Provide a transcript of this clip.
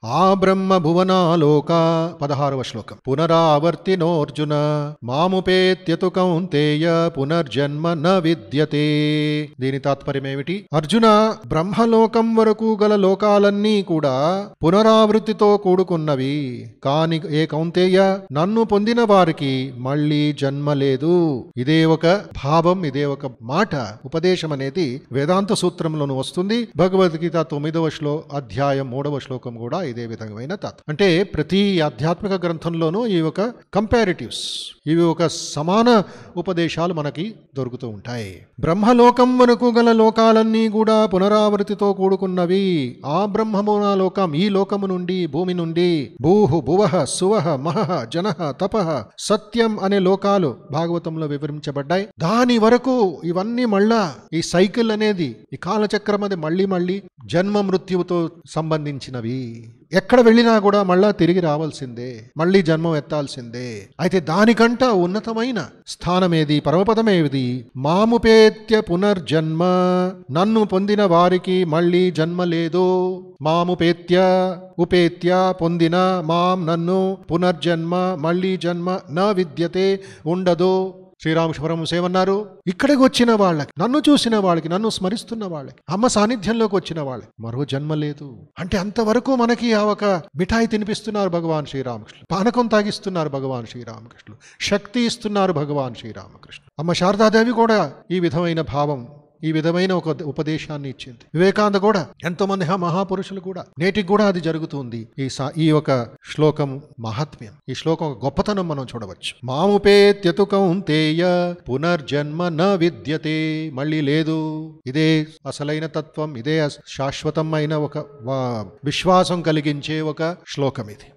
ఆ బ్రహ్మ భువనాలోక 16వ శ్లోకం. పునరావర్తినోర్జున మాముపేత్యతు కౌంతేయ పునర్జన్మ న విద్యతే. దీని తాత్పర్యం ఏమిటి? అర్జున, బ్రహ్మలోకం వరకు గల లోకాలన్నీ కూడా పునరావృత్తితో కూడుకున్నవి. కాని ఏ కౌంతేయ, నన్ను పొందిన వారికి మళ్ళీ జన్మ లేదు. ఇదే ఒక భావం, ఇదే ఒక మాట, ఉపదేశం అనేది వేదాంత సూత్రంలోనూ వస్తుంది. భగవద్గీత 9వ అధ్యాయం 3వ శ్లోకం కూడా ఇదే విధమైన అంటే ప్రతి ఆధ్యాత్మిక గ్రంథంలోనూ ఈ ఒక కంపారిటివ్స్, ఇవి ఒక సమాన ఉపదేశాలు మనకి దొరుకుతూ ఉంటాయి. బ్రహ్మలోకం వరకు గల లోకాలన్నీ కూడా పునరావృతితో కూడుకున్నవి. ఆ బ్రహ్మలోకం, ఈ లోకము నుండి, భూమి నుండి, భూహు భువః సువః మహః జనః తపః సత్యం అనే లోకాలు భాగవతంలో వివరించబడ్డాయి. దాని వరకు ఇవన్నీ మళ్ళా ఈ సైకిల్ అనేది, ఈ కాలచక్రం అది మళ్ళీ జన్మ మృత్యువుతో సంబంధించినవి. ఎక్కడ వెళ్ళినా కూడా మళ్ళా తిరిగి రావాల్సిందే, మళ్ళీ జన్మం ఎత్తాల్సిందే. అయితే దానికంట ఉన్నతమైన స్థానమేది, పరమపదమేది? మాముపేత్య పునర్జన్మ, నన్ను పొందిన వారికి మళ్ళీ జన్మ లేదు. మాముపేత్య, ఉపేత్య పొందిన, మాం నన్ను, పునర్జన్మ మళ్ళీ జన్మ, న విద్యతే ఉండదు. శ్రీరామకృష్ణ పరమహంస ఏమన్నారు? ఇక్కడికి వచ్చిన వాళ్ళకి, నన్ను చూసిన వాళ్ళకి, నన్ను స్మరిస్తున్న వాళ్ళకి, అమ్మ సాన్నిధ్యంలోకి వచ్చిన వాళ్ళకి మరో జన్మ లేదు. అంటే అంతవరకు మనకి ఆ ఒక మిఠాయి తినిపిస్తున్నారు భగవాన్ శ్రీరామకృష్ణ, పానకం తాగిస్తున్నారు భగవాన్ శ్రీరామకృష్ణులు, శక్తి ఇస్తున్నారు భగవాన్ శ్రీరామకృష్ణ. అమ్మ శారదాదేవి కూడా ఈ విధమైన భావం, ఈ విధమైన ఒక ఉపదేశాన్ని ఇచ్చింది. వివేకానంద కూడా, ఎంతో మంది మహాపురుషులు కూడా, నేటికి కూడా అది జరుగుతుంది. ఈ ఒక శ్లోకం మహాత్మ్యం, ఈ శ్లోకం గొప్పతనం మనం చూడవచ్చు. మాముపేత్యతు కౌంతేయ పునర్జన్మ న విద్యతే, మళ్ళీ లేదు. ఇదే అసలైన తత్వం, ఇదే శాశ్వతమైన ఒక విశ్వాసం కలిగించే ఒక శ్లోకం ఇది.